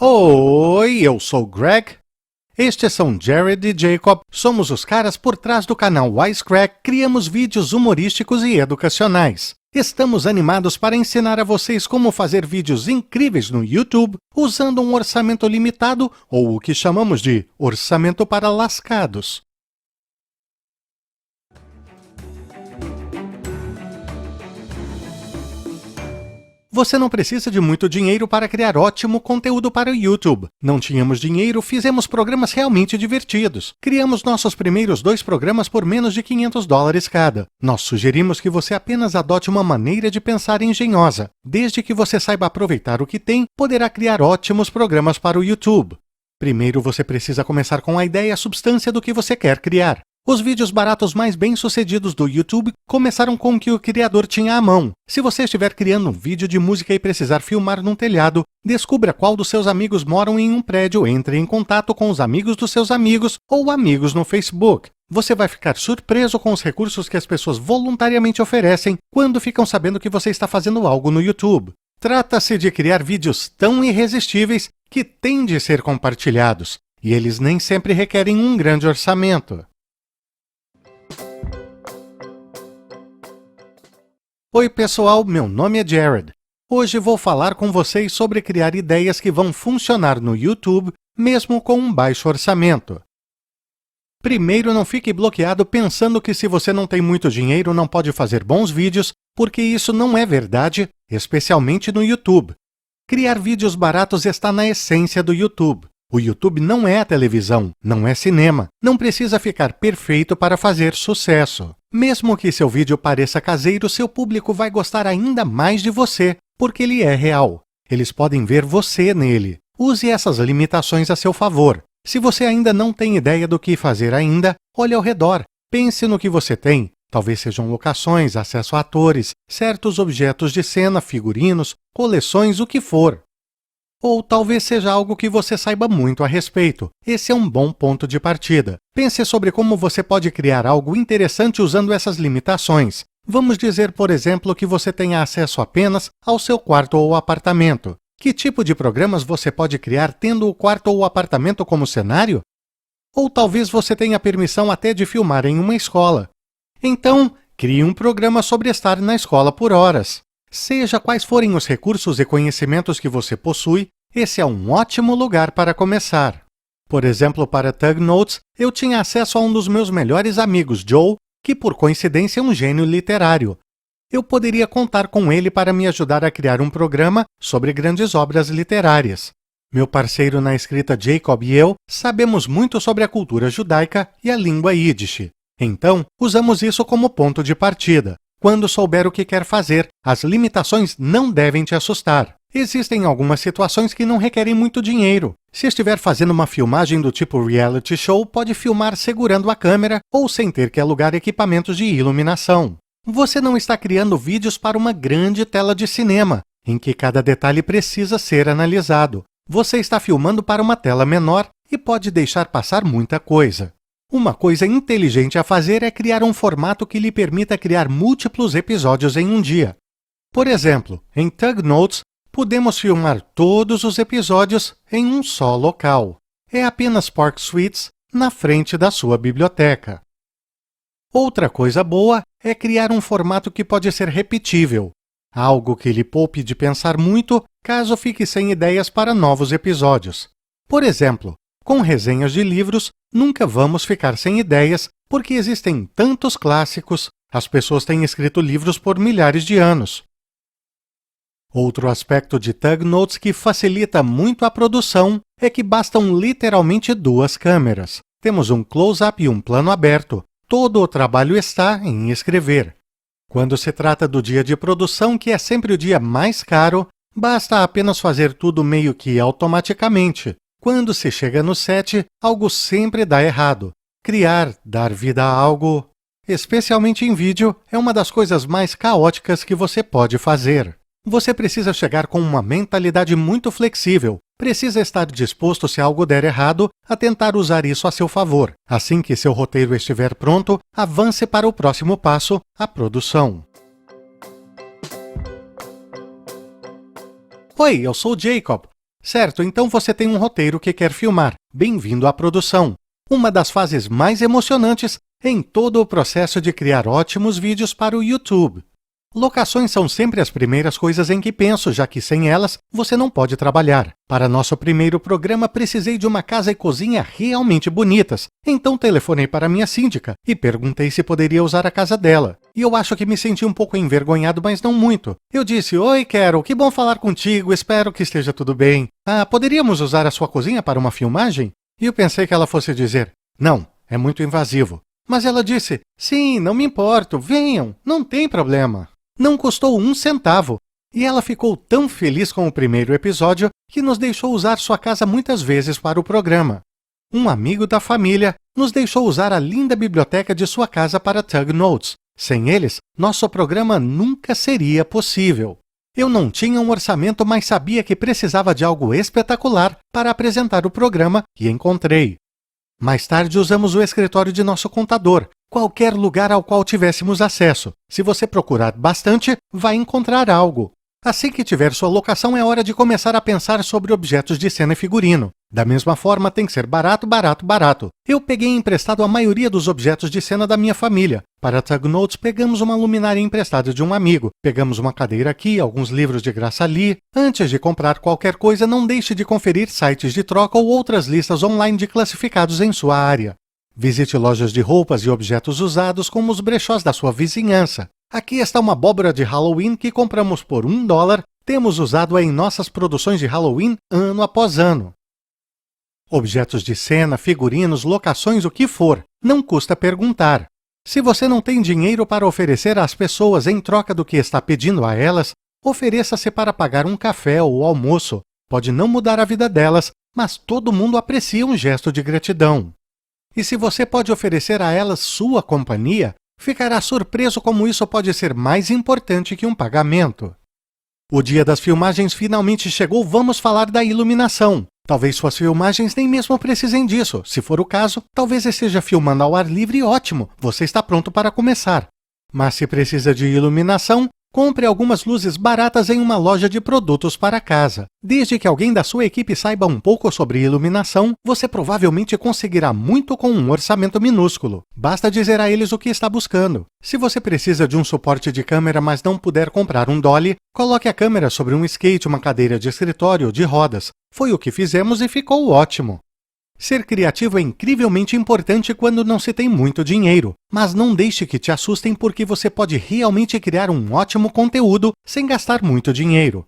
Oi, eu sou o Greg. Estes são Jared e Jacob, somos os caras por trás do canal Wisecrack, criamos vídeos humorísticos e educacionais. Estamos animados para ensinar a vocês como fazer vídeos incríveis no YouTube usando um orçamento limitado ou o que chamamos de orçamento para lascados. Você não precisa de muito dinheiro para criar ótimo conteúdo para o YouTube. Não tínhamos dinheiro, fizemos programas realmente divertidos. Criamos nossos primeiros 2 programas por menos de $500 cada. Nós sugerimos que você apenas adote uma maneira de pensar engenhosa. Desde que você saiba aproveitar o que tem, poderá criar ótimos programas para o YouTube. Primeiro você precisa começar com a ideia e a substância do que você quer criar. Os vídeos baratos mais bem-sucedidos do YouTube começaram com o que o criador tinha à mão. Se você estiver criando um vídeo de música e precisar filmar num telhado, descubra qual dos seus amigos moram em um prédio, entre em contato com os amigos dos seus amigos ou amigos no Facebook. Você vai ficar surpreso com os recursos que as pessoas voluntariamente oferecem quando ficam sabendo que você está fazendo algo no YouTube. Trata-se de criar vídeos tão irresistíveis que têm de ser compartilhados, e eles nem sempre requerem um grande orçamento. Oi pessoal, meu nome é Jared. Hoje vou falar com vocês sobre criar ideias que vão funcionar no YouTube, mesmo com um baixo orçamento. Primeiro, não fique bloqueado pensando que se você não tem muito dinheiro não pode fazer bons vídeos, porque isso não é verdade, especialmente no YouTube. Criar vídeos baratos está na essência do YouTube. O YouTube não é a televisão, não é cinema, não precisa ficar perfeito para fazer sucesso. Mesmo que seu vídeo pareça caseiro, seu público vai gostar ainda mais de você, porque ele é real. Eles podem ver você nele. Use essas limitações a seu favor. Se você ainda não tem ideia do que fazer ainda, olhe ao redor. Pense no que você tem. Talvez sejam locações, acesso a atores, certos objetos de cena, figurinos, coleções, o que for. Ou talvez seja algo que você saiba muito a respeito. Esse é um bom ponto de partida. Pense sobre como você pode criar algo interessante usando essas limitações. Vamos dizer, por exemplo, que você tenha acesso apenas ao seu quarto ou apartamento. Que tipo de programas você pode criar tendo o quarto ou o apartamento como cenário? Ou talvez você tenha permissão até de filmar em uma escola. Então, crie um programa sobre estar na escola por horas. Seja quais forem os recursos e conhecimentos que você possui, esse é um ótimo lugar para começar. Por exemplo, para Tug Notes, eu tinha acesso a um dos meus melhores amigos, Joe, que por coincidência é um gênio literário. Eu poderia contar com ele para me ajudar a criar um programa sobre grandes obras literárias. Meu parceiro na escrita Jacob e eu sabemos muito sobre a cultura judaica e a língua Yiddish. Então, usamos isso como ponto de partida. Quando souber o que quer fazer, as limitações não devem te assustar. Existem algumas situações que não requerem muito dinheiro. Se estiver fazendo uma filmagem do tipo reality show, pode filmar segurando a câmera ou sem ter que alugar equipamentos de iluminação. Você não está criando vídeos para uma grande tela de cinema, em que cada detalhe precisa ser analisado. Você está filmando para uma tela menor e pode deixar passar muita coisa. Uma coisa inteligente a fazer é criar um formato que lhe permita criar múltiplos episódios em um dia. Por exemplo, em Tug Notes, podemos filmar todos os episódios em um só local. É apenas Pork Suites na frente da sua biblioteca. Outra coisa boa é criar um formato que pode ser repetível, algo que lhe poupe de pensar muito caso fique sem ideias para novos episódios. Por exemplo, com resenhas de livros, nunca vamos ficar sem ideias, porque existem tantos clássicos, as pessoas têm escrito livros por milhares de anos. Outro aspecto de Tug Notes que facilita muito a produção é que bastam literalmente 2 câmeras. Temos um close-up e um plano aberto. Todo o trabalho está em escrever. Quando se trata do dia de produção, que é sempre o dia mais caro, basta apenas fazer tudo meio que automaticamente. Quando se chega no set, algo sempre dá errado. Criar, dar vida a algo, especialmente em vídeo, é uma das coisas mais caóticas que você pode fazer. Você precisa chegar com uma mentalidade muito flexível. Precisa estar disposto, se algo der errado, a tentar usar isso a seu favor. Assim que seu roteiro estiver pronto, avance para o próximo passo, a produção. Oi, eu sou o Jacob. Certo, então você tem um roteiro que quer filmar. Bem-vindo à produção. Uma das fases mais emocionantes em todo o processo de criar ótimos vídeos para o YouTube. Locações são sempre as primeiras coisas em que penso, já que sem elas você não pode trabalhar. Para nosso primeiro programa precisei de uma casa e cozinha realmente bonitas, então telefonei para minha síndica e perguntei se poderia usar a casa dela. E eu acho que me senti um pouco envergonhado, mas não muito. Eu disse: "Oi, Carol, que bom falar contigo, espero que esteja tudo bem. Poderíamos usar a sua cozinha para uma filmagem?" E eu pensei que ela fosse dizer: "Não, é muito invasivo." Mas ela disse: "Sim, não me importo, venham, não tem problema." Não custou 1 centavo, e ela ficou tão feliz com o primeiro episódio que nos deixou usar sua casa muitas vezes para o programa. Um amigo da família nos deixou usar a linda biblioteca de sua casa para Tug Notes. Sem eles, nosso programa nunca seria possível. Eu não tinha um orçamento, mas sabia que precisava de algo espetacular para apresentar o programa e encontrei. Mais tarde usamos o escritório de nosso contador, qualquer lugar ao qual tivéssemos acesso. Se você procurar bastante, vai encontrar algo. Assim que tiver sua locação, é hora de começar a pensar sobre objetos de cena e figurino. Da mesma forma, tem que ser barato, barato, barato. Eu peguei emprestado a maioria dos objetos de cena da minha família. Para Tug Notes, pegamos uma luminária emprestada de um amigo. Pegamos uma cadeira aqui, alguns livros de graça ali. Antes de comprar qualquer coisa, não deixe de conferir sites de troca ou outras listas online de classificados em sua área. Visite lojas de roupas e objetos usados como os brechós da sua vizinhança. Aqui está uma abóbora de Halloween que compramos por $1. Temos usado-a em nossas produções de Halloween ano após ano. Objetos de cena, figurinos, locações, o que for, não custa perguntar. Se você não tem dinheiro para oferecer às pessoas em troca do que está pedindo a elas, ofereça-se para pagar um café ou almoço. Pode não mudar a vida delas, mas todo mundo aprecia um gesto de gratidão. E se você pode oferecer a elas sua companhia, ficará surpreso como isso pode ser mais importante que um pagamento. O dia das filmagens finalmente chegou, vamos falar da iluminação. Talvez suas filmagens nem mesmo precisem disso. Se for o caso, talvez esteja filmando ao ar livre, ótimo, você está pronto para começar. Mas se precisa de iluminação, compre algumas luzes baratas em uma loja de produtos para casa. Desde que alguém da sua equipe saiba um pouco sobre iluminação, você provavelmente conseguirá muito com um orçamento minúsculo. Basta dizer a eles o que está buscando. Se você precisa de um suporte de câmera, mas não puder comprar um dolly, coloque a câmera sobre um skate, uma cadeira de escritório ou de rodas. Foi o que fizemos e ficou ótimo. Ser criativo é incrivelmente importante quando não se tem muito dinheiro, mas não deixe que te assustem porque você pode realmente criar um ótimo conteúdo sem gastar muito dinheiro.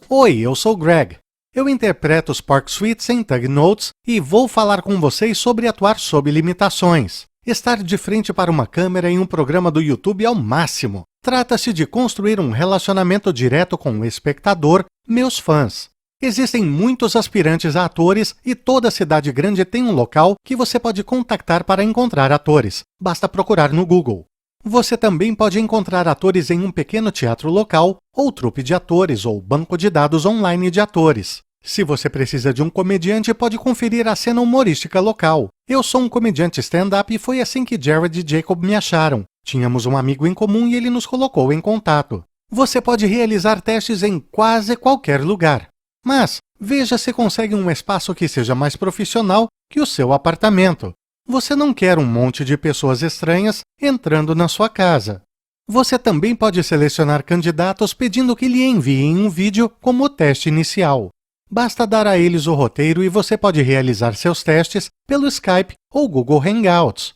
Oi, eu sou Greg. Eu interpreto os Park Sweets em Tug Notes e vou falar com vocês sobre atuar sob limitações. Estar de frente para uma câmera em um programa do YouTube é o máximo. Trata-se de construir um relacionamento direto com o espectador, meus fãs. Existem muitos aspirantes a atores e toda cidade grande tem um local que você pode contactar para encontrar atores. Basta procurar no Google. Você também pode encontrar atores em um pequeno teatro local, ou trupe de atores, ou banco de dados online de atores. Se você precisa de um comediante, pode conferir a cena humorística local. Eu sou um comediante stand-up e foi assim que Jared e Jacob me acharam. Tínhamos um amigo em comum e ele nos colocou em contato. Você pode realizar testes em quase qualquer lugar. Mas veja se consegue um espaço que seja mais profissional que o seu apartamento. Você não quer um monte de pessoas estranhas entrando na sua casa. Você também pode selecionar candidatos pedindo que lhe enviem um vídeo como teste inicial. Basta dar a eles o roteiro e você pode realizar seus testes pelo Skype ou Google Hangouts.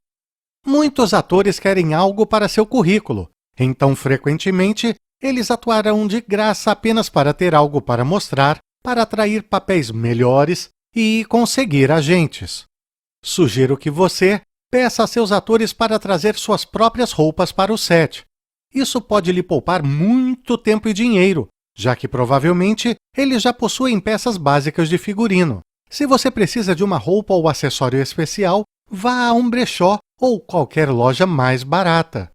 Muitos atores querem algo para seu currículo, então frequentemente eles atuarão de graça apenas para ter algo para mostrar, para atrair papéis melhores e conseguir agentes. Sugiro que você peça a seus atores para trazer suas próprias roupas para o set. Isso pode lhe poupar muito tempo e dinheiro, já que provavelmente eles já possuem peças básicas de figurino. Se você precisa de uma roupa ou acessório especial, vá a um brechó ou qualquer loja mais barata.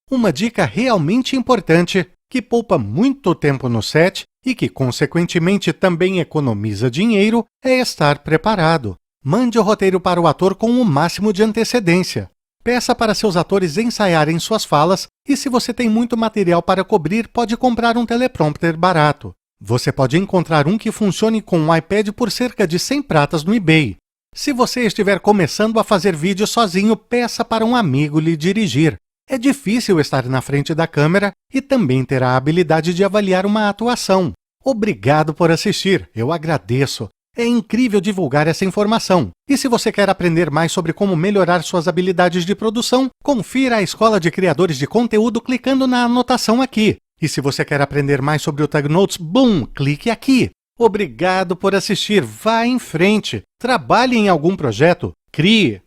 Uma dica realmente importante, que poupa muito tempo no set e que, consequentemente, também economiza dinheiro, é estar preparado. Mande o roteiro para o ator com o máximo de antecedência. Peça para seus atores ensaiarem suas falas e, se você tem muito material para cobrir, pode comprar um teleprompter barato. Você pode encontrar um que funcione com um iPad por cerca de 100 pratas no eBay. Se você estiver começando a fazer vídeo sozinho, peça para um amigo lhe dirigir. É difícil estar na frente da câmera e também ter a habilidade de avaliar uma atuação. Obrigado por assistir, eu agradeço. É incrível divulgar essa informação. E se você quer aprender mais sobre como melhorar suas habilidades de produção, confira a Escola de Criadores de Conteúdo clicando na anotação aqui. E se você quer aprender mais sobre o Tag Notes, clique aqui. Obrigado por assistir, vá em frente. Trabalhe em algum projeto, crie.